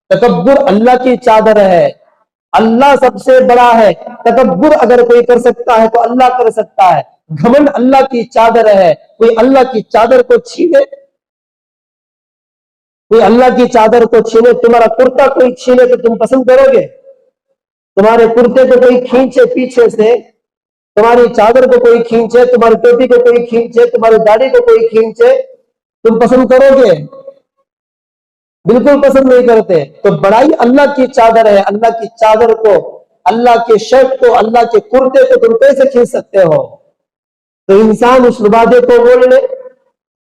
تکبر اللہ کی چادر ہے، اللہ سب سے بڑا ہے، تکبر اگر کوئی کر سکتا ہے تو اللہ کر سکتا ہے، گھمنڈ اللہ کی چادر ہے، کوئی اللہ کی چادر کو چھینے، کوئی اللہ کی چادر کو چھینے، تمہارا کرتا کوئی چھینے تو تم پسند کرو گے؟ تمہارے کرتے کو کوئی کھینچے پیچھے سے، تمہاری چادر کو کوئی کھینچے، تمہاری ٹوپی کو کوئی کھینچے، تمہاری داڑھی کو کوئی کھینچے، تم پسند کرو گے؟ بالکل پسند نہیں کرتے۔ تو بڑائی اللہ کی چادر ہے، اللہ کی چادر کو، اللہ کے شرٹ کو، اللہ کے کرتے کو تم کیسے کھینچ سکتے ہو؟ تو انسان اس لبادے کو بول لے،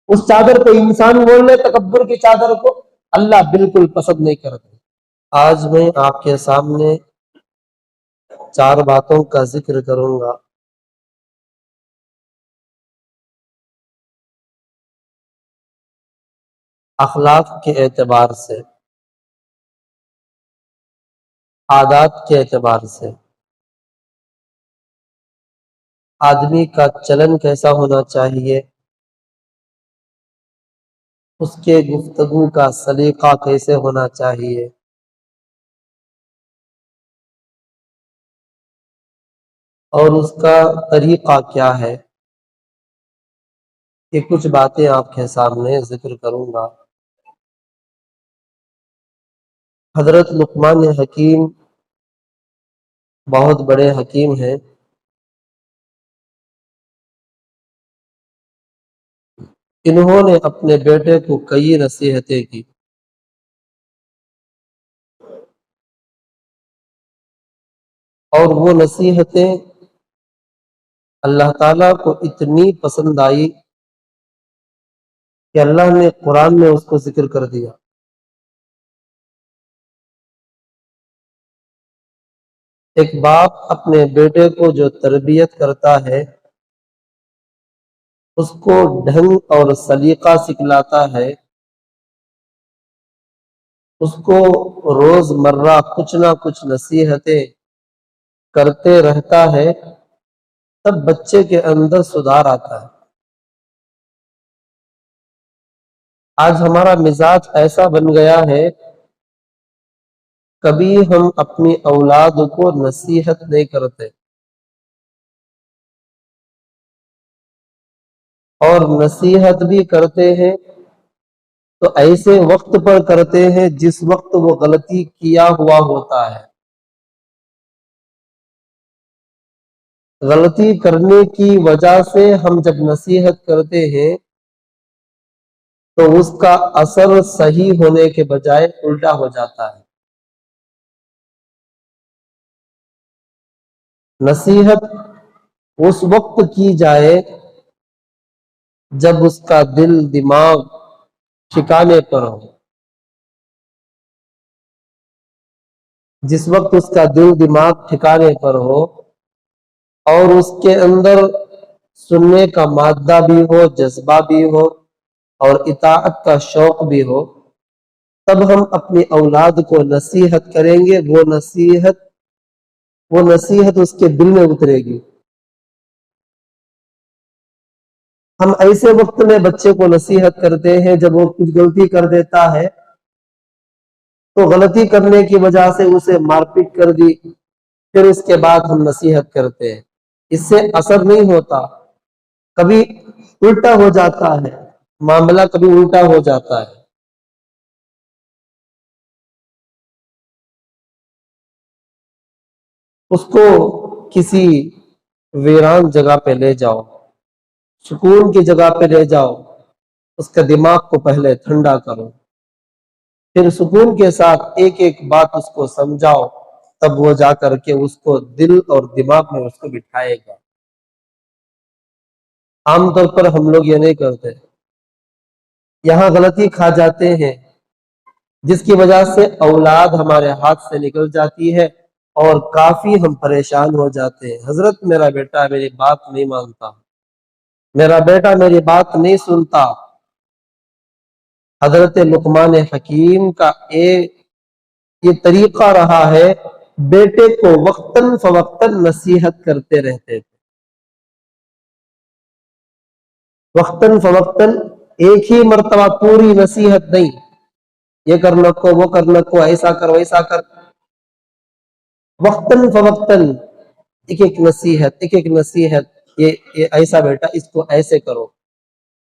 اس چادر کو انسان بول لے، تکبر کی چادر کو، اللہ بالکل پسند نہیں کرتے۔ آج میں آپ کے سامنے 4 باتوں کا ذکر کروں گا۔ اخلاق کے اعتبار سے، عادات کے اعتبار سے، آدمی کا چلن کیسا ہونا چاہیے، اس کے گفتگو کا سلیقہ کیسے ہونا چاہیے، اور اس کا طریقہ کیا ہے، یہ کچھ باتیں آپ کے سامنے ذکر کروں گا۔ حضرت لقمان حکیم بہت بڑے حکیم ہیں۔ انہوں نے اپنے بیٹے کو کئی نصیحتیں کی، اور وہ نصیحتیں اللہ تعالیٰ کو اتنی پسند آئی کہ اللہ نے قرآن میں اس کو ذکر کر دیا۔ ایک باپ اپنے بیٹے کو جو تربیت کرتا ہے، اس کو ڈھنگ اور سلیقہ سکھلاتا ہے، اس کو روز مرہ کچھ نہ کچھ نصیحتیں کرتے رہتا ہے، تب بچے کے اندر سدھار آتا ہے۔ آج ہمارا مزاج ایسا بن گیا ہے، کبھی ہم اپنی اولاد کو نصیحت نہیں کرتے، اور نصیحت بھی کرتے ہیں تو ایسے وقت پر کرتے ہیں جس وقت وہ غلطی کیا ہوا ہوتا ہے۔ غلطی کرنے کی وجہ سے ہم جب نصیحت کرتے ہیں تو اس کا اثر صحیح ہونے کے بجائے الٹا ہو جاتا ہے۔ نصیحت اس وقت کی جائے جب اس کا دل دماغ ٹھکانے پر ہو، جس وقت اس کا دل دماغ ٹھکانے پر ہو اور اس کے اندر سننے کا مادہ بھی ہو، جذبہ بھی ہو، اور اطاعت کا شوق بھی ہو، تب ہم اپنی اولاد کو نصیحت کریں گے، وہ نصیحت اس کے دل میں اترے گی۔ ہم ایسے وقت میں بچے کو نصیحت کرتے ہیں جب وہ کچھ غلطی کر دیتا ہے تو غلطی کرنے کی وجہ سے اسے مار پیٹ کر دی، پھر اس کے بعد ہم نصیحت کرتے ہیں، اس سے اثر نہیں ہوتا، کبھی الٹا ہو جاتا ہے معاملہ، کبھی الٹا ہو جاتا ہے۔ اس کو کسی ویران جگہ پہ لے جاؤ، سکون کی جگہ پہ لے جاؤ، اس کا دماغ کو پہلے ٹھنڈا کرو، پھر سکون کے ساتھ ایک ایک بات اس کو سمجھاؤ، تب وہ جا کر کے اس کو دل اور دماغ میں اس کو بٹھائے گا۔ عام طور پر ہم لوگ یہ نہیں کرتے، یہاں غلطی کھا جاتے ہیں، جس کی وجہ سے اولاد ہمارے ہاتھ سے نکل جاتی ہے اور کافی ہم پریشان ہو جاتے ہیں۔ حضرت میرا بیٹا میری بات نہیں مانتا، میرا بیٹا میری بات نہیں سنتا۔ حضرت لقمان حکیم کا یہ طریقہ رہا ہے، بیٹے کو وقتاً فوقتاً نصیحت کرتے رہتے تھے، وقتاً فوقتاً، ایک ہی مرتبہ پوری نصیحت نہیں، یہ کر لکو وہ کر لکو ایسا کر ویسا کر. وقتاً فوقتاً ایک ایک نصیحت یہ ایسا بیٹا اس کو ایسے کرو،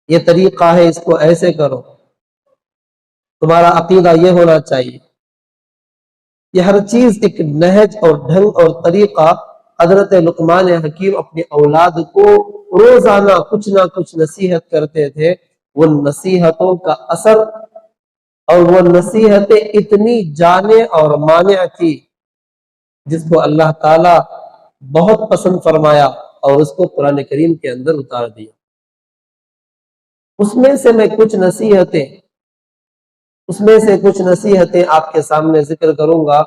یہ طریقہ ہے اس کو ایسے کرو، تمہارا عقیدہ یہ ہونا چاہیے. یہ ہر چیز ایک نہج اور ڈھنگ اور طریقہ حضرت لقمان حکیم اپنی اولاد کو روزانہ کچھ نہ کچھ نصیحت کرتے تھے. وہ نصیحتوں کا اثر اور وہ نصیحتیں اتنی جانے اور مانع تھی جس کو اللہ تعالی بہت پسند فرمایا اور اس کو قرآن کریم کے اندر اتار دیا. اس میں سے کچھ نصیحتیں آپ کے سامنے ذکر کروں گا.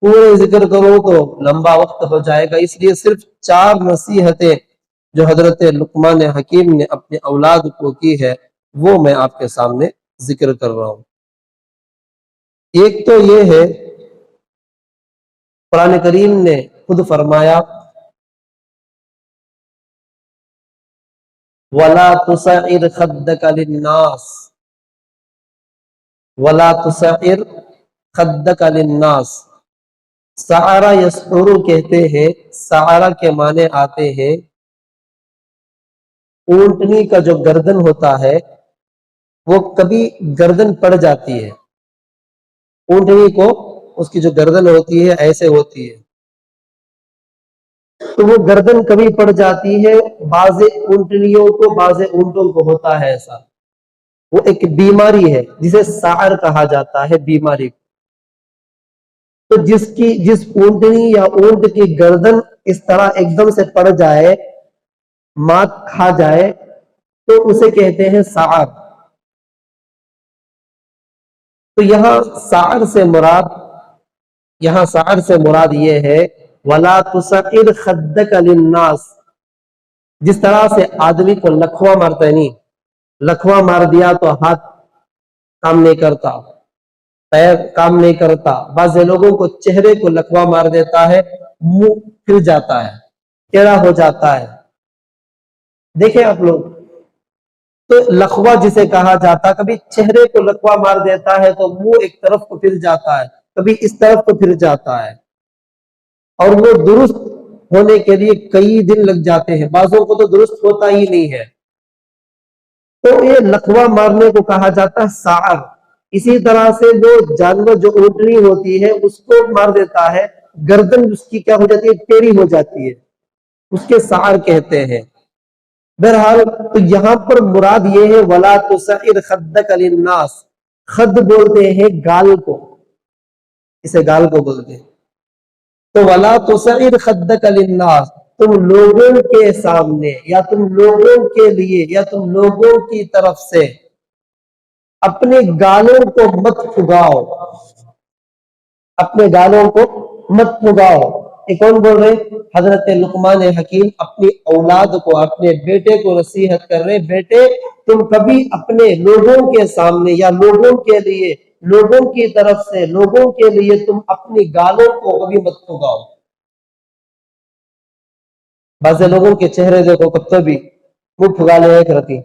پورے ذکر کروں تو لمبا وقت ہو جائے گا، اس لیے صرف 4 نصیحتیں جو حضرت لقمان حکیم نے اپنے اولاد کو کی ہے وہ میں آپ کے سامنے ذکر کر رہا ہوں. ایک تو یہ ہے، قرآن کریم نے خود فرمایا وَلَا تُسَعِّرْ خَدَّكَ لِلنَّاسِ وَلَا تُسَعِّرْ خَدَّكَ لِلنَّاسِ. سعرہ یسعر کہتے ہیں، سعرہ کے معنی آتے ہیں اونٹنی کا جو گردن ہوتا ہے وہ کبھی گردن پڑ جاتی ہے، اونٹنی کو اس کی جو گردن ہوتی ہے ایسے ہوتی ہے تو وہ گردن کبھی پڑ جاتی ہے. بعض اونٹنیوں کو بعض اونٹوں کو ہوتا ہے ایسا، وہ ایک بیماری ہے جسے سعر کہا جاتا ہے بیماری. تو جس اونٹنی یا اونٹ کی گردن اس طرح ایک دم سے پڑ جائے، مات کھا جائے، تو اسے کہتے ہیں سعر. تو یہاں سعر سے مراد یہ ہے وَلَا تُسَعِّرْ خَدَّكَ لِلنَّاسِ. جس طرح سے آدمی کو لکھوا مارتا ہے، نہیں لکھوا مار دیا تو ہاتھ کام نہیں کرتا، پیر کام نہیں کرتا. بعض لوگوں کو چہرے کو لکھوا مار دیتا ہے، منہ پھر جاتا ہے، ٹیڑھا ہو جاتا ہے. دیکھیں آپ لوگ، تو لکھوا جسے کہا جاتا، کبھی چہرے کو لکھوا مار دیتا ہے تو منہ ایک طرف کو پھر جاتا ہے، کبھی اس طرف کو پھر جاتا ہے، اور وہ درست ہونے کے لیے کئی دن لگ جاتے ہیں، بعضوں کو تو درست ہوتا ہی نہیں ہے. تو یہ لکھوا مارنے کو کہا جاتا ہے سعر. اسی طرح سے وہ جانور جو اونٹنی ہوتی ہے اس کو مار دیتا ہے، گردن اس کی کیا ہو جاتی ہے، ٹیڑھی ہو جاتی ہے، اس کے سعر کہتے ہیں. بہرحال تو یہاں پر مراد یہ ہے وَلَا تُسَعِّرْ خَدَّكَ لِلنَّاسِ. خد بولتے ہیں گال کو، اسے گال کو بولتے ہیں. تو وَلَا تُسَعِّرْ خَدَّكَ لِلنَّاسِ، تم لوگوں کے سامنے یا تم لوگوں کے لیے یا تم لوگوں کی طرف سے اپنے گالوں کو مت پھگاؤ، اپنے گالوں کو مت پھگاؤ. یہ کون بول رہے؟ حضرت لقمان حکیم اپنی اولاد کو، اپنے بیٹے کو نصیحت کر رہے، بیٹے تم کبھی اپنے لوگوں کے سامنے یا لوگوں کے لیے، لوگوں کی طرف سے لوگوں کے لیے تم اپنی گالوں کو کبھی مت پھگاؤ. بعض لوگوں کے چہرے دیکھو کب بھی منہ پھگا لے کرتی،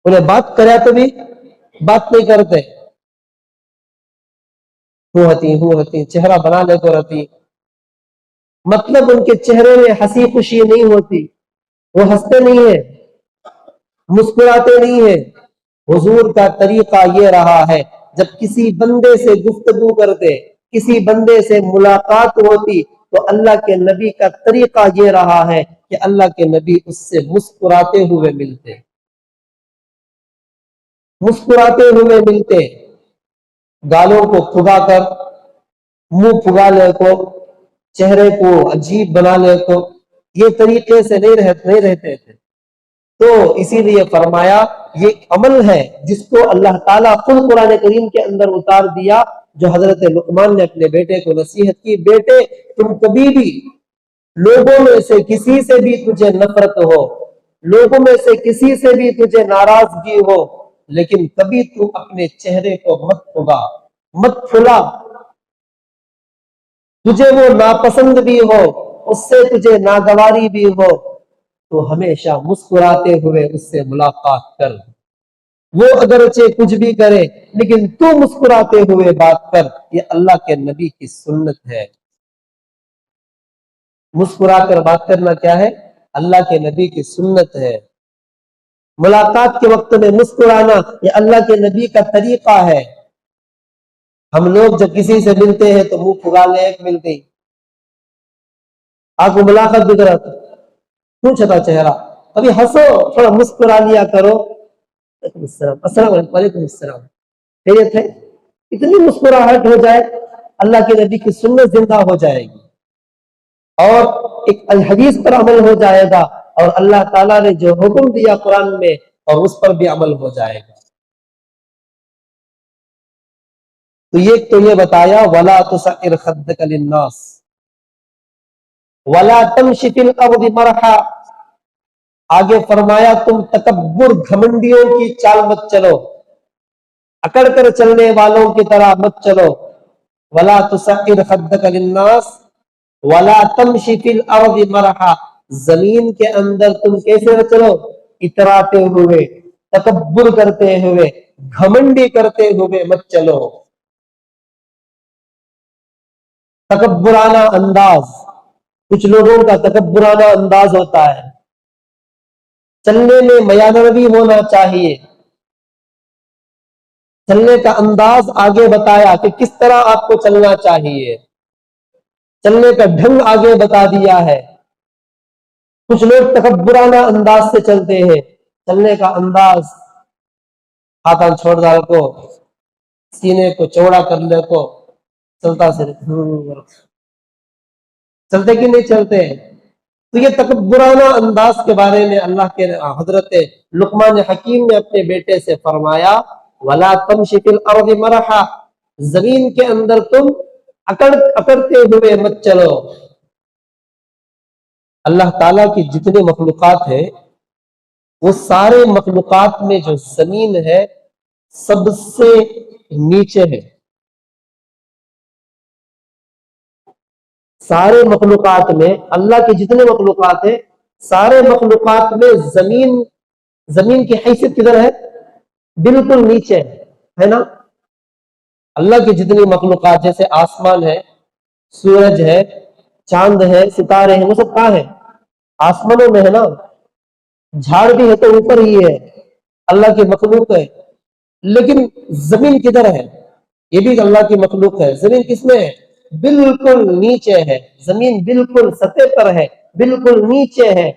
انہیں بات کرے تو بھی بات نہیں کرتے، ہوتی چہرہ بنا لے تو رہتی، مطلب ان کے چہرے میں ہنسی خوشی نہیں ہوتی، وہ ہنستے نہیں ہیں، مسکراتے نہیں ہیں. حضور کا طریقہ یہ رہا ہے جب کسی بندے سے گفتگو کرتے، کسی بندے سے ملاقات ہوتی تو اللہ کے نبی کا طریقہ یہ رہا ہے کہ اللہ کے نبی اس سے مسکراتے ہوئے ملتے، مسکراتے ہوئے ملتے. گالوں کو پھگا کر، منہ پھگا لے کو، چہرے کو عجیب بنا لے کو، یہ طریقے سے نہیں رہتے تھے. تو اسی لیے فرمایا یہ عمل ہے جس کو اللہ تعالیٰ خود قرآن کریم کے اندر اتار دیا، جو حضرت لقمان نے اپنے بیٹے کو نصیحت کی. بیٹے تم کبھی بھی لوگوں میں سے کسی سے بھی تجھے نفرت ہو، لوگوں میں سے کسی سے بھی تجھے ناراضگی ہو، لیکن کبھی تم اپنے چہرے کو مت پھگا، مت پھلا. تجھے وہ ناپسند بھی ہو، اس سے تجھے ناگواری بھی ہو، تو ہمیشہ مسکراتے ہوئے اس سے ملاقات کر. وہ اگرچہ کچھ بھی کرے لیکن تو مسکراتے ہوئے بات کر، یہ اللہ کے نبی کی سنت ہے۔ مسکرا کر بات کرنا کیا ہے؟ اللہ کے نبی کی سنت ہے۔ ملاقات کے وقت میں مسکرانا یہ اللہ کے نبی کا طریقہ ہے۔ ہم لوگ جب کسی سے ملتے ہیں تو منہ پھگا لے، ایک مل گئی، آپ کو ملاقات بھی کرا کیوں چھتا چہرہ، ابھی ہنسو، تھوڑا مسکرا لیا کرو، السلام علیکم، وعلیکم السلام، خیریت ہے، اتنی مسکراہٹ ہو جائے اللہ کے نبی کی سنت زندہ ہو جائے گی، اور ایک حدیث پر عمل ہو جائے گا، اور اللہ تعالیٰ نے جو حکم دیا قرآن میں اور اس پر بھی عمل ہو جائے گا۔ تو یہ بتایا وَلَا تُسَعِّرْ خَدَّكَ لِلنَّاسِ وَلَا تَمْشِ فِي الْأَرْضِ مَرْحًا، آگے فرمایا تم تکبر گھمنڈیوں کی چال مت چلو، اکڑ کر چلنے والوں کی طرح مت چلو۔ وَلَا تُسَعِّرْ خَدَّكَ لِلنَّاسِ وَلَا تَمْشِ فِي الْأَرْضِ مَرْحًا، زمین کے اندر تم کیسے نہ چلو؟ اتراتے ہوئے، تکبر کرتے ہوئے، گھمنڈی کرتے ہوئے مت چلو۔ تکبرانہ انداز، کچھ لوگوں کا تکبرانہ انداز ہوتا ہے، چلنے میں میانروی ہونا چاہیے، چلنے کا انداز آگے بتایا کہ کس طرح آپ کو چلنا چاہیے، چلنے کا ڈھنگ آگے بتا دیا ہے۔ کچھ لوگ تکبرانہ انداز سے چلتے ہیں، چلنے کا انداز ہاتھ چھوڑ ڈال کو، سینے کو چوڑا کرنے کو، چلتا سے چلتے کہ نہیں چلتے؟ تو یہ تکبرانہ انداز کے بارے میں اللہ کے حضرت لقمان حکیم نے اپنے بیٹے سے فرمایا وَلَا تَمْشِ فِي الْأَرْضِ مَرَحًا، زمین کے اندر تم اکڑتے ہوئے مت چلو۔ اللہ تعالیٰ کی جتنے مخلوقات ہیں وہ سارے مخلوقات میں جو زمین ہے سب سے نیچے ہے، سارے مخلوقات میں، اللہ کے جتنے مخلوقات ہیں سارے مخلوقات میں زمین کی حیثیت کدھر ہے؟ بالکل نیچے ہے نا۔ اللہ کی جتنی مخلوقات جیسے آسمان ہے، سورج ہے، چاند ہے، ستارے ہیں، وہ سب کہاں ہے؟ آسمانوں میں ہے نا۔ جھاڑ بھی ہے تو اوپر ہی ہے، اللہ کی مخلوق ہے، لیکن زمین کدھر ہے؟ یہ بھی اللہ کی مخلوق ہے۔ زمین کس میں ہے؟ بالکل نیچے ہے، زمین بالکل سطح پر ہے، بالکل نیچے ہے،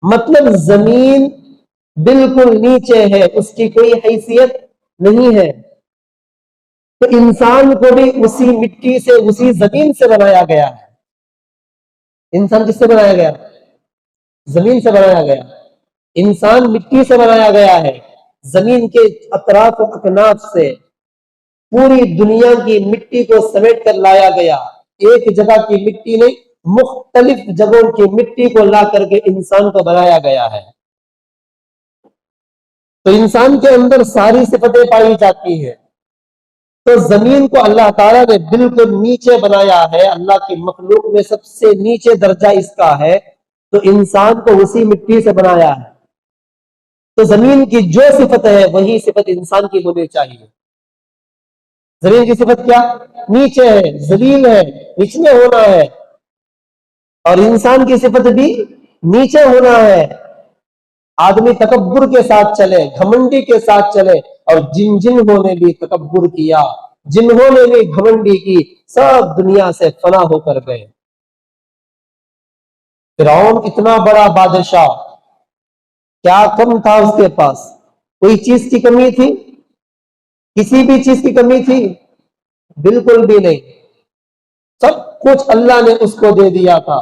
مطلب زمین بالکل نیچے ہے، اس کی کوئی حیثیت نہیں ہے۔ تو انسان کو بھی اسی مٹی سے، اسی زمین سے بنایا گیا ہے۔ انسان کس سے بنایا گیا؟ زمین سے بنایا گیا۔ انسان مٹی سے بنایا گیا ہے، زمین کے اطراف و اکناف سے پوری دنیا کی مٹی کو سمیٹ کر لایا گیا، ایک جگہ کی مٹی نہیں، مختلف جگہوں کی مٹی کو لا کر کے انسان کو بنایا گیا ہے۔ تو انسان کے اندر ساری صفتیں پائی جاتی ہیں۔ تو زمین کو اللہ تعالیٰ نے بالکل نیچے بنایا ہے، اللہ کی مخلوق میں سب سے نیچے درجہ اس کا ہے، تو انسان کو اسی مٹی سے بنایا ہے۔ تو زمین کی جو صفت ہے وہی صفت انسان کی ہونی چاہیے۔ زمین کی صفت کیا؟ نیچے ہے، ذلیل ہے، نچلے ہونا ہے، اور انسان کی صفت بھی نیچے ہونا ہے۔ آدمی تکبر کے ساتھ چلے، گھمنڈی کے ساتھ چلے، اور جنہوں نے بھی تکبر کیا، جنہوں نے بھی گھمنڈی کی، سب دنیا سے فنا ہو کر گئے۔ فرعون اتنا بڑا بادشاہ، کیا کم تھا اس کے پاس؟ کوئی چیز کی کمی تھی؟ کسی بھی چیز کی کمی تھی؟ بالکل بھی نہیں، سب کچھ اللہ نے اس کو دے دیا تھا۔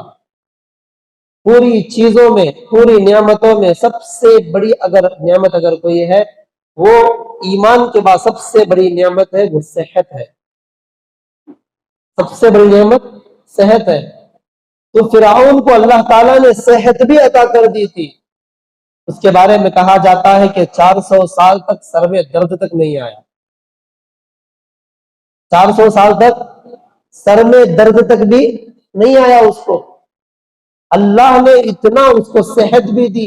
پوری چیزوں میں، پوری نعمتوں میں سب سے بڑی نعمت اگر کوئی ہے وہ ایمان کے بعد سب سے بڑی نعمت ہے، وہ صحت ہے۔ سب سے بڑی نعمت صحت ہے۔ تو فرعون کو اللہ تعالیٰ نے صحت بھی عطا کر دی تھی، اس کے بارے میں کہا جاتا ہے کہ 400 سال تک سر میں درد تک نہیں آیا، 400 سال تک سر میں درد تک بھی نہیں آیا اس کو۔ اللہ نے اتنا اس کو صحت بھی دی،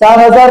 4000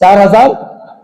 4000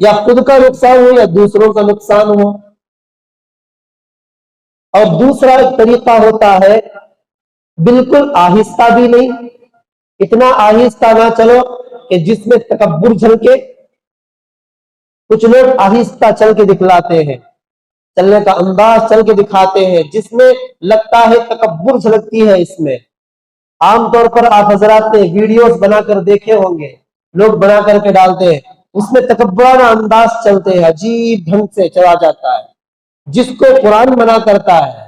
یا خود کا نقصان ہو یا دوسروں کا نقصان ہو. اور دوسرا طریقہ ہوتا ہے بالکل آہستہ بھی نہیں، اتنا آہستہ نہ چلو کہ جس میں تکبر جھلکے. کچھ لوگ آہستہ چل کے دکھلاتے ہیں، چلنے کا انداز چل کے دکھاتے ہیں جس میں لگتا ہے تکبر جھلکتی ہے. اس میں عام طور پر آپ حضرات نے ویڈیوز بنا کر دیکھے ہوں گے، لوگ بنا کر کے ڈالتے ہیں، اس میں تکبرانہ انداز چلتے ہیں، عجیب ڈھنگ سے چلا جاتا ہے، جس کو قرآن منع کرتا ہے.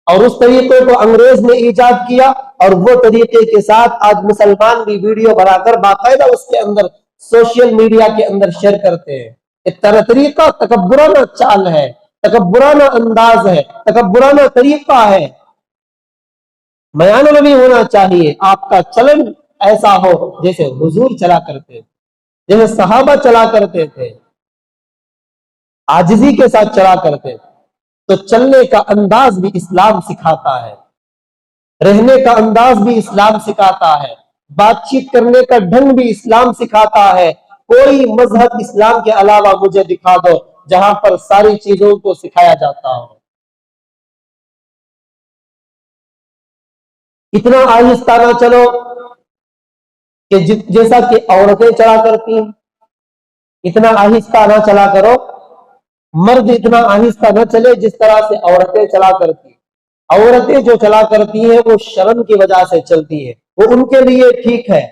اور اس طریقے کو انگریز نے ایجاد کیا، اور وہ طریقے کے ساتھ آج مسلمان بھی ویڈیو بنا کر باقاعدہ اس کے اندر سوشل میڈیا کے اندر شیئر کرتے ہیں. ایک طریقہ تکبرانہ چال ہے، تکبرانہ انداز ہے، تکبرانہ طریقہ ہے. میان نبی ہونا چاہیے، آپ کا چلن ایسا ہو جیسے حضور چلا کرتے تھے، جیسے صحابہ چلا کرتے تھے، عاجزی کے ساتھ چلا کرتے تھے. تو چلنے کا انداز بھی اسلام سکھاتا ہے، رہنے کا انداز بھی اسلام سکھاتا ہے، بات چیت کرنے کا ڈھنگ بھی اسلام سکھاتا ہے. کوئی مذہب اسلام کے علاوہ مجھے دکھا دو جہاں پر ساری چیزوں کو سکھایا جاتا ہو. اتنا آہستہ نہ چلو کہ جیسا کہ عورتیں چلا کرتی ہیں، اتنا آہستہ نہ چلا کرو. مرد اتنا آہستہ نہ چلے جس طرح سے عورتیں چلا کرتی. عورتیں جو چلا کرتی ہیں وہ شرم کی وجہ سے چلتی ہیں، وہ ان کے لیے ٹھیک ہے.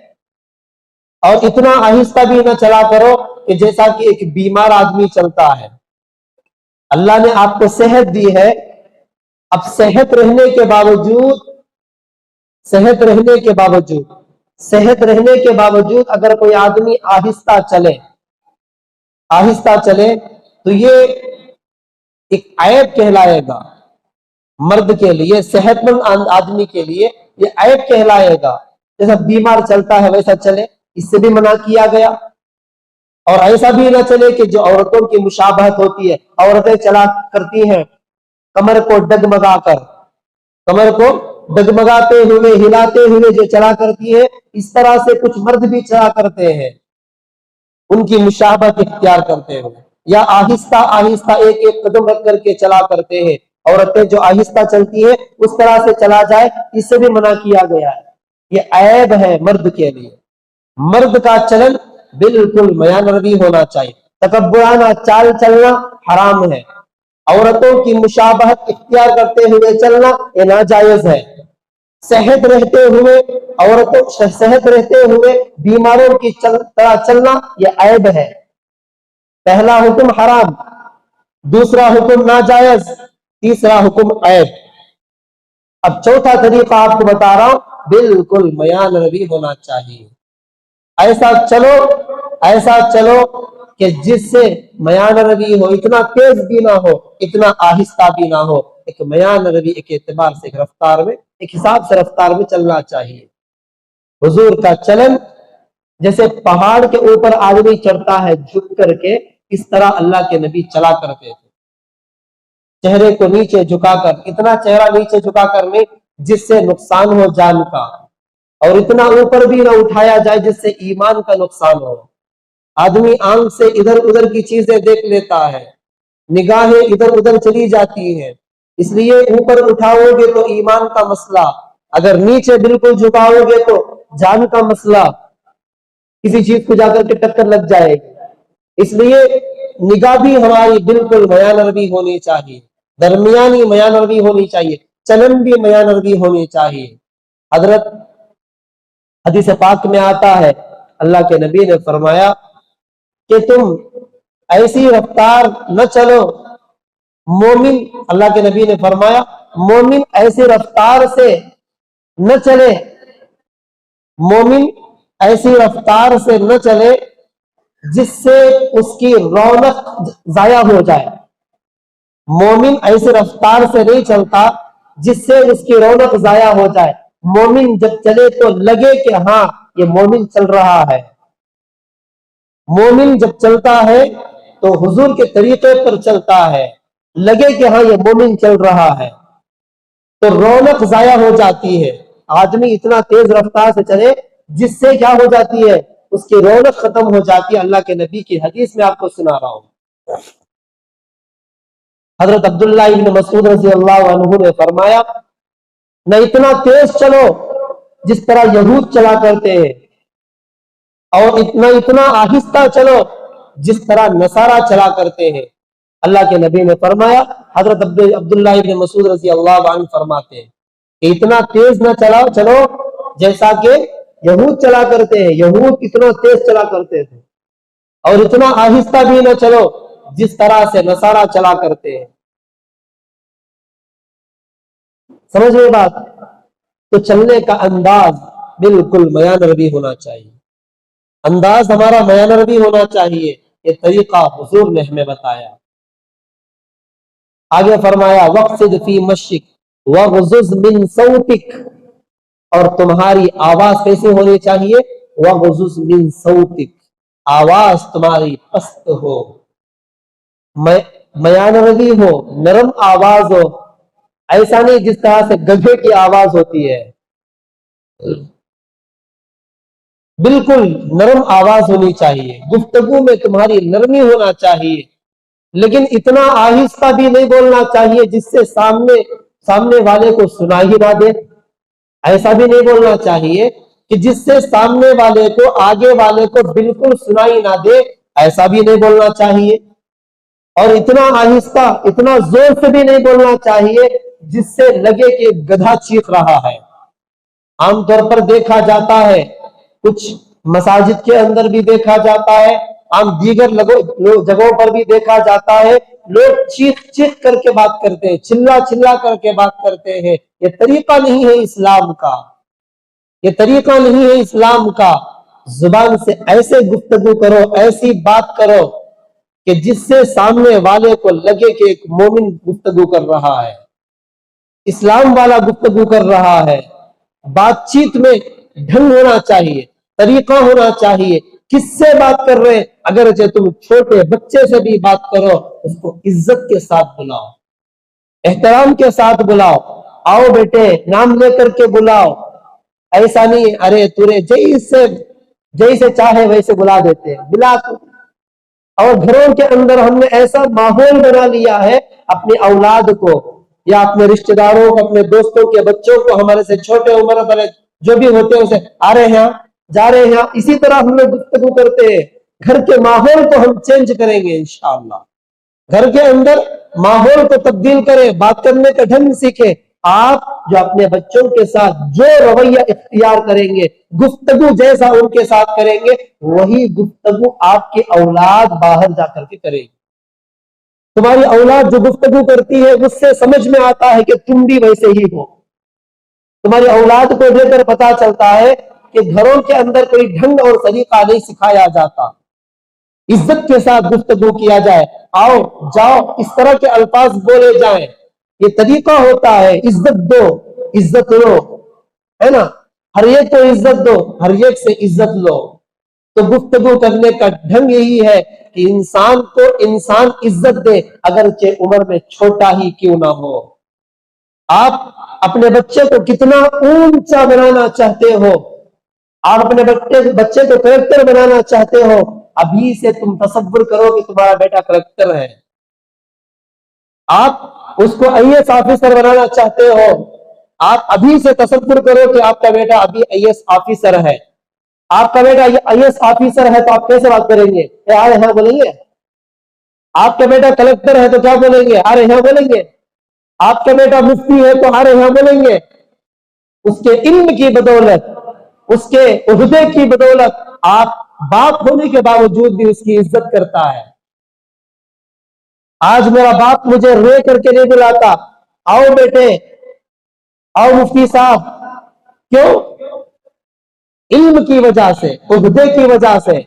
اور اتنا آہستہ بھی نہ چلا کرو کہ جیسا کہ ایک بیمار آدمی چلتا ہے. اللہ نے آپ کو صحت دی ہے، اب صحت رہنے کے باوجود اگر کوئی آدمی آہستہ چلے تو یہ ایک عیب کہلائے گا. مرد کے لیے، صحت مند آدمی کے لیے یہ عیب کہلائے گا. جیسا بیمار چلتا ہے ویسا چلے، اس سے بھی منع کیا گیا. اور ایسا بھی نہ چلے کہ جو عورتوں کی مشابہت ہوتی ہے، عورتیں چلا کرتی ہیں کمر کو ڈگمگاتے ہوئے، ہلاتے ہوئے جو چلا کرتی ہے، اس طرح سے کچھ مرد بھی چلا کرتے ہیں ان کی مشابہت اختیار کرتے ہوئے، یا آہستہ آہستہ ایک ایک قدم رکھ کر کے چلا کرتے ہیں. عورتیں جو آہستہ چلتی ہے اس طرح سے چلا جائے، اس سے بھی منع کیا گیا ہے. یہ عیب ہے مرد کے لیے. مرد کا چلن بالکل میان روی ہونا چاہیے. تکبرانہ چال چلنا حرام ہے. عورتوں کی مشابہت اختیار کرتے ہوئے چلنا یہ ناجائز ہے. صحت رہتے ہوئے بیماروں کی طرح چلنا یہ عیب ہے. پہلا حکم حرام، دوسرا حکم ناجائز، تیسرا حکم عیب. اب چوتھا طریقہ آپ کو بتا رہا ہوں، بالکل میان روی ہونا چاہیے. ایسا چلو کہ جس سے میان روی ہو، اتنا تیز بھی نہ ہو، اتنا آہستہ بھی نہ ہو. ایک میان روی، ایک اعتبار سے، ایک رفتار میں، ایک حساب سے رفتار میں چلنا چاہیے. حضور کا چلن جیسے پہاڑ کے اوپر آدمی چڑھتا ہے جھک کر کے، اس طرح اللہ کے نبی چلا کرتے تھے، چہرے کو نیچے جھکا کر. اتنا چہرہ نیچے جھکا کر نہیں جس سے نقصان ہو جان کا، اور اتنا اوپر بھی نہ اٹھایا جائے جس سے ایمان کا نقصان ہو. آدمی آنکھ سے ادھر ادھر کی چیزیں دیکھ لیتا ہے، نگاہیں ادھر ادھر چلی جاتی ہیں. اس لیے اوپر اٹھاؤ گے تو ایمان کا مسئلہ، اگر نیچے بالکل جھکاؤ گے تو جان کا مسئلہ، کسی چیز کو جا کر کے ٹکر لگ جائے گی. اس لیے نگاہ بھی ہماری بالکل میان روی ہونی چاہیے، درمیانی میان روی ہونی چاہیے، چلن بھی میان روی ہونی چاہیے. حدیث پاک میں آتا ہے، اللہ کے نبی نے فرمایا کہ تم ایسی رفتار نہ چلو. مومن، اللہ کے نبی نے فرمایا، مومن ایسی رفتار سے نہ چلے، مومن ایسی رفتار سے نہ چلے جس سے اس کی رونق ضائع ہو جائے. مومن ایسی رفتار سے نہیں چلتا جس سے اس کی رونق ضائع ہو جائے. مومن جب چلے تو لگے کہ ہاں یہ مومن چل رہا ہے. مومن جب چلتا ہے تو حضور کے طریقے پر چلتا ہے، لگے کہ ہاں یہ مومن چل رہا ہے، تو رونق ضائع ہو جاتی ہے. آدمی اتنا تیز رفتار سے چلے جس سے کیا ہو جاتی ہے، اس کی رونق ختم ہو جاتی ہے۔ اللہ کے نبی کی حدیث میں آپ کو سنا رہا ہوں، حضرت عبداللہ ابن مسعود رضی اللہ عنہ نے فرمایا، نہ اتنا تیز چلو جس طرح یہود چلا کرتے ہیں، اور اتنا آہستہ چلو جس طرح نصارہ چلا کرتے ہیں۔ اللہ کے نبی نے فرمایا، حضرت عبداللہ ابن مسعود رضی اللہ عنہ فرماتے ہیں کہ اتنا تیز نہ چلو جیسا کہ یہود چلا کرتے ہیں، یہود اتنا تیز چلا کرتے تھے، اور اتنا آہستہ بھی نہ چلو جس طرح سے نصارہ چلا کرتے ہیں۔ سمجھ گئے بات؟ تو چلنے کا انداز بالکل میان ربی ہونا چاہیے، انداز ہمارا میان ربی ہونا چاہیے۔ یہ طریقہ حضور نے ہمیں بتایا۔ آگے فرمایا، وَقْصِدْ فِي مَشْيِكَ وَغْضُضْ مِنْ صَوْتِكَ، اور تمہاری آواز کیسے ہونی چاہیے؟ وَغْضُضْ مِنْ صَوْتِكَ، آواز تمہاری پست ہو، میان روی ہو، نرم آواز ہو، ایسا نہیں جس طرح سے گدھے کی آواز ہوتی ہے، بالکل نرم آواز ہونی چاہیے، گفتگو میں تمہاری نرمی ہونا چاہیے، لیکن اتنا آہستہ بھی نہیں بولنا چاہیے جس سے سامنے والے کو سنا ہی نہ دے، ایسا بھی نہیں بولنا چاہیے کہ جس سے سامنے والے کو آگے والے کو بالکل سنائی نہ دے، ایسا بھی نہیں بولنا چاہیے، اور اتنا آہستہ اتنا زور سے بھی نہیں بولنا چاہیے جس سے لگے کہ گدھا چیخ رہا ہے۔ عام طور پر دیکھا جاتا ہے، کچھ مساجد کے اندر بھی دیکھا جاتا ہے، عام دیگر جگہوں پر بھی دیکھا جاتا ہے، لوگ چیخ چیخ کر کے بات کرتے ہیں، چلا چلا کر کے بات کرتے ہیں۔ یہ طریقہ نہیں ہے اسلام کا، یہ طریقہ نہیں ہے اسلام کا۔ زبان سے ایسے گفتگو کرو، ایسی بات کرو کہ جس سے سامنے والے کو لگے کہ ایک مومن گفتگو کر رہا ہے، اسلام والا گفتگو کر رہا ہے۔ بات چیت میں ڈھنگ ہونا چاہیے، طریقہ ہونا چاہیے، کس سے بات کر رہے ہیں، اگرچہ تم چھوٹے بچے سے بھی بات کرو، اس کو عزت کے ساتھ بلاؤ، احترام کے ساتھ بلاؤ، آؤ بیٹے نام لے کر کے بلاؤ، ایسا نہیں ارے تورے جیسے چاہے ویسے بلا دیتے ہیں، بلا تو۔ اور گھروں کے اندر ہم نے ایسا ماحول بنا لیا ہے، اپنی اولاد کو یا اپنے رشتہ داروں کو، اپنے دوستوں کے بچوں کو، ہمارے سے چھوٹے عمر والے جو بھی ہوتے ہیں، اسے آ رہے ہیں جا رہے ہیں، اسی طرح ہم لوگ گفتگو کرتے ہیں۔ گھر کے ماحول کو ہم چینج کریں گے انشاءاللہ، گھر کے اندر ماحول کو تبدیل کریں، بات کرنے کا ڈھنگ سیکھیں۔ آپ جو اپنے بچوں کے ساتھ جو رویہ اختیار کریں گے، گفتگو جیسا ان کے ساتھ کریں گے، وہی گفتگو آپ کی اولاد باہر جا کر کے کرے گی۔ تمہاری اولاد جو گفتگو کرتی ہے اس سے سمجھ میں آتا ہے کہ تم بھی ویسے ہی ہو۔ تمہاری اولاد کو دیکھ کر پتا چلتا ہے کہ گھروں کے اندر کوئی ڈھنگ اور طریقہ نہیں سکھایا جاتا، عزت کے ساتھ گفتگو کیا جائے، آؤ جاؤ اس طرح کے الفاظ بولے جائیں، یہ طریقہ ہوتا ہے۔ عزت دو، عزت لو، ہے نا، ہر ایک کو عزت دو، ہر ایک سے عزت لو۔ تو گفتگو کرنے کا ڈھنگ یہی ہے کہ انسان کو انسان عزت دے، اگرچہ عمر میں چھوٹا ہی کیوں نہ ہو۔ آپ اپنے بچے کو کتنا اونچا بنانا چاہتے ہو، آپ اپنے بچے کو کریکٹر بنانا چاہتے ہو، ابھی سے تم تصور کرو کہ تمہارا بیٹا کریکٹر ہے۔ آپ اس کو IAS آفیسر بنانا چاہتے ہو، آپ ابھی سے تصور کرو کہ آپ کا بیٹا ابھی IAS آفیسر ہے۔ آپ کا بیٹا IAS آفیسر ہے تو آپ کیسے بات کریں گے؟ آ رہے ہیں بولیں گے؟ آپ کا بیٹا کلکٹر ہے تو کیا بولیں گے؟ آ رہے ہیں بولیں گے؟ آپ کا بیٹا مفتی ہے تو آ رہے ہیں بولیں گے؟ اس کے علم کی بدولت، اس کے عہدے کی بدولت آپ باپ ہونے کے باوجود بھی اس کی عزت کرتا ہے۔ آج میرا باپ مجھے رے کر کے نہیں بلاتا، آؤ بیٹے، آؤ مفتی صاحب، کیوں؟ علم کی وجہ سے، عہدے کی وجہ سے۔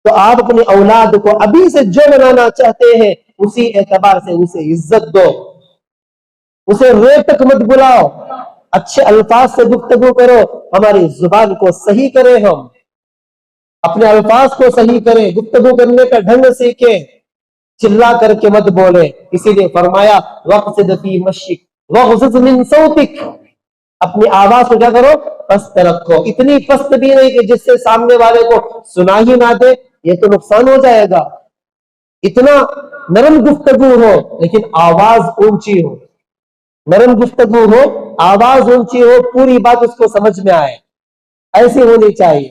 تو آپ اپنی اولاد کو ابھی سے جو بنانا چاہتے ہیں اسی اعتبار سے اسے عزت دو، اسے رے تک مت بلاؤ، اچھے الفاظ سے گفتگو کرو، ہماری زبان کو صحیح کریں، ہم اپنے الفاظ کو صحیح کریں، گفتگو کرنے کا ڈھنگ سیکھیں، چلا کر کے مت بولے۔ اسی لیے فرمایا وَقْصِدْ فِي مَشْيِكَ وَغْضُضْ مِنْ صَوْتِكَ، اپنی آواز کو کیا کرو؟ پست رکھو، اتنی پست بھی نہیں کہ جس سے سامنے والے کو سنا ہی نہ دے، یہ تو نقصان ہو جائے گا۔ اتنا نرم گفتگو ہو لیکن آواز اونچی ہو، نرم گفتگو ہو، آواز اونچی ہو، پوری بات اس کو سمجھ میں آئے، ایسی ہونی چاہیے۔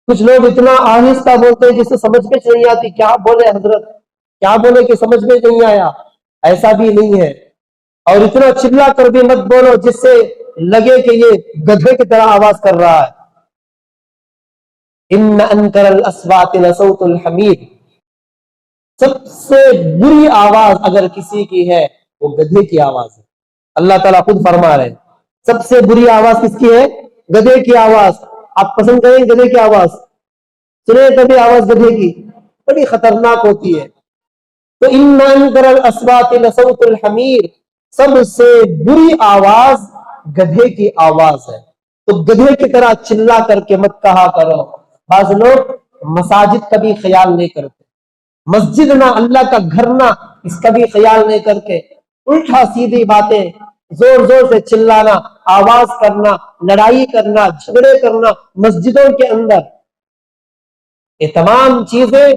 کچھ لوگ اتنا آہستہ بولتے ہیں جس سے سمجھ میں نہیں آتی، کیا بولے حضرت، کیا بولے کہ سمجھ میں نہیں آیا، ایسا بھی نہیں ہے۔ اور اتنا چلا کر بھی مت بولو جس سے لگے کہ یہ گدھے کی طرح آواز کر رہا ہے۔ ان انکر الاصوات لصوت الحمیر، سب سے بری آواز اگر کسی کی ہے وہ گدھے کی آواز ہے۔ اللہ تعالیٰ خود فرما رہے ہیں سب سے بری آواز کس کی ہے؟ گدھے کی آواز۔ آپ پسند کریں گدھے کی آواز؟ سنے کبھی آواز گدھے کی؟ بڑی خطرناک ہوتی ہے۔ تو ان انکر الاصوات لصوت الحمیر، سب سے بری آواز گدھے کی آواز ہے۔ تو گدھے کی طرح چلا کر کے مت کہا کرو۔ بعض لوگ مساجد کا بھی خیال نہیں کرتے، مسجد نہ اللہ کا گھر نہ، اس کا بھی خیال نہیں کرتے، الٹا سیدھی باتیں، زور زور سے چلانا، آواز کرنا، لڑائی کرنا، جھگڑے کرنا مسجدوں کے اندر، یہ تمام چیزیں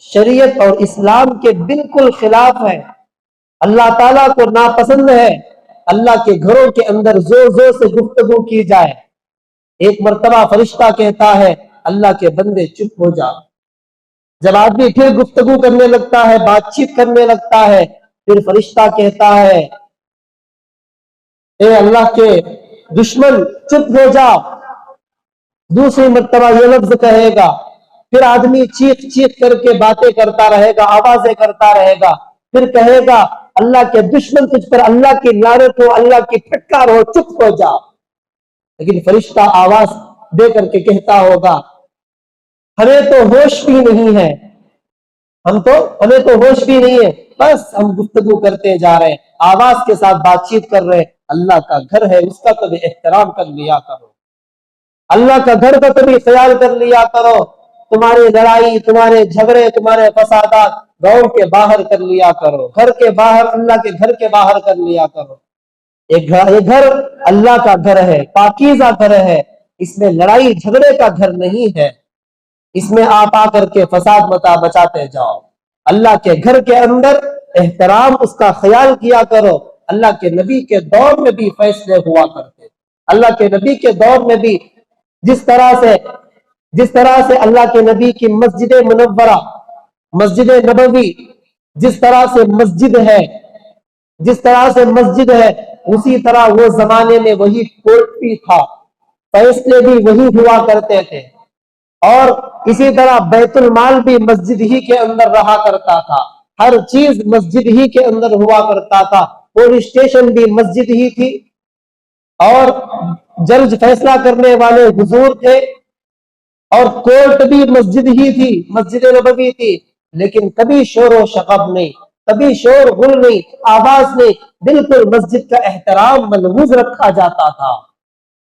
شریعت اور اسلام کے بالکل خلاف ہے، اللہ تعالیٰ کو ناپسند ہے۔ اللہ کے گھروں کے اندر زور زور سے گفتگو کی جائے۔ ایک مرتبہ فرشتہ کہتا ہے اللہ کے بندے چپ ہو جا۔ جب آدمی پھر گفتگو کرنے لگتا ہے، بات چیت کرنے لگتا ہے، پھر فرشتہ کہتا ہے اے اللہ کے دشمن چپ ہو جا۔ دوسری مرتبہ یہ لفظ کہے گا، پھر آدمی چیخ چیخ کر کے باتیں کرتا رہے گا، آوازیں کرتا رہے گا، پھر کہے گا اللہ کے دشمن تجھ پر اللہ کی لعنت ہو، اللہ کی پھٹکار ہو، چپ ہو جا۔ لیکن فرشتہ آواز دے کر کے کہتا ہوگا ہمیں تو ہوش بھی نہیں ہے، ہمیں تو ہوش بھی نہیں ہے، بس ہم گفتگو کرتے جا رہے ہیں، آواز کے ساتھ بات چیت کر رہے ہیں۔ اللہ کا گھر ہے، اس کا کبھی احترام کر لیا کرو، اللہ کا گھر کا کبھی خیال کر لیا کرو۔ تمہاری لڑائی، تمہارے جھگڑے، تمہارے فسادات گاؤں کے باہر کر لیا کرو، گھر کے باہر، اللہ کے گھر کے باہر کر لیا کرو۔ یہ گھر اللہ کا گھر ہے، پاکیزہ گھر ہے، اس میں لڑائی جھگڑے کا گھر نہیں ہے، اس میں آپ آ کر کے فساد بچاتے جاؤ۔ اللہ کے گھر کے اندر احترام، اس کا خیال کیا کرو۔ اللہ کے نبی کے دور میں بھی فیصلے ہوا کرتے، اللہ کے نبی کے دور میں بھی جس طرح سے اللہ کے نبی کی مسجد منورہ، مسجد نبوی جس طرح سے مسجد ہے، اسی طرح وہ زمانے میں وہی کورٹ بھی تھا، فیصلے بھی وہی ہوا کرتے تھے، اور اسی طرح بیت المال بھی مسجد ہی کے اندر رہا کرتا تھا، ہر چیز مسجد ہی کے اندر ہوا کرتا تھا، پولیس اسٹیشن بھی مسجد ہی تھی، اور جج فیصلہ کرنے والے حضور تھے، اور کورٹ بھی مسجد ہی تھی، مسجد نبوی تھی، لیکن کبھی شور و شغب نہیں، کبھی شور غل نہیں، آواز نہیں، بالکل مسجد کا احترام ملحوظ رکھا جاتا تھا،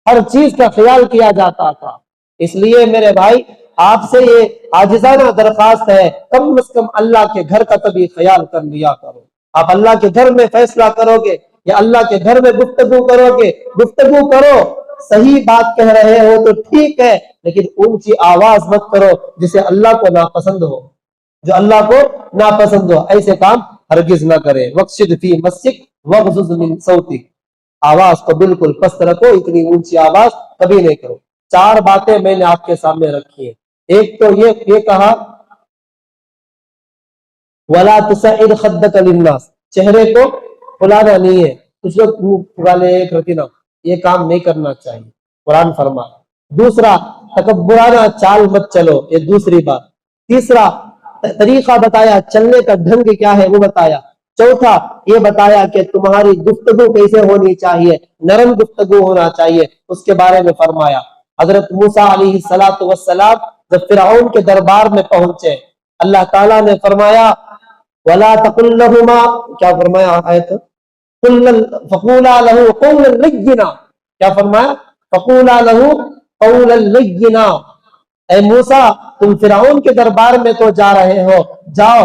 ہر چیز کا خیال کیا جاتا تھا۔ اس لیے میرے بھائی آپ سے یہ عاجزانہ درخواست ہے، کم از کم اللہ کے گھر کا کبھی خیال کر لیا کرو۔ آپ اللہ کے گھر میں فیصلہ کرو گے یا اللہ کے گھر میں گفتگو کرو گے، گفتگو کرو، صحیح بات کہہ رہے ہو تو ٹھیک ہے، لیکن اونچی آواز مت کرو جسے اللہ کو ناپسند ہو، جو اللہ کو ناپسند ہو، ایسے کام ہرگز نہ کرے۔ وَقْصِدْ فِي مَسِّكْ وَغْضُضْ مِنْ صَوْتِكَ، آواز کو بالکل پست رکھو، اتنی اونچی آواز کبھی نہیں کرو۔ 4 باتیں میں نے آپ کے سامنے رکھی ہیں۔ ایک تو یہ کہا وَلَا تُسَعِّرْ خَدَّكَ لِلنَّاسِ، چہرے کو پھلانا نہیں ہے، کچھ لوگ پھلانے ایک رکھی نہ، یہ کام نہیں کرنا چاہیے، قرآن فرما۔ دوسرا تکبرانہ چال مت چلو، یہ دوسری بات۔ تیسرا طریقہ بتایا، چلنے کا ڈھنگ کیا ہے وہ بتایا۔ چوتھا یہ بتایا کہ تمہاری گفتگو کیسے ہونی چاہیے، نرم گفتگو ہونا چاہیے، اس کے بارے میں فرمایا۔ حضرت موسیٰ علیہ السلام جب فرعون کے دربار میں پہنچے، اللہ تعالیٰ نے فرمایا وَلَا تَقُلْ لَهُمَا، کیا فرمایا آیت؟ فَقُولَا لَهُ قَوْلًا لَيِّنًا، کیا فرمایا؟ فَقُولَا لَهُ قَوْلًا لَيِّنًا، اے موسیٰ تم فرعون کے دربار میں تو جا رہے ہو، جاؤ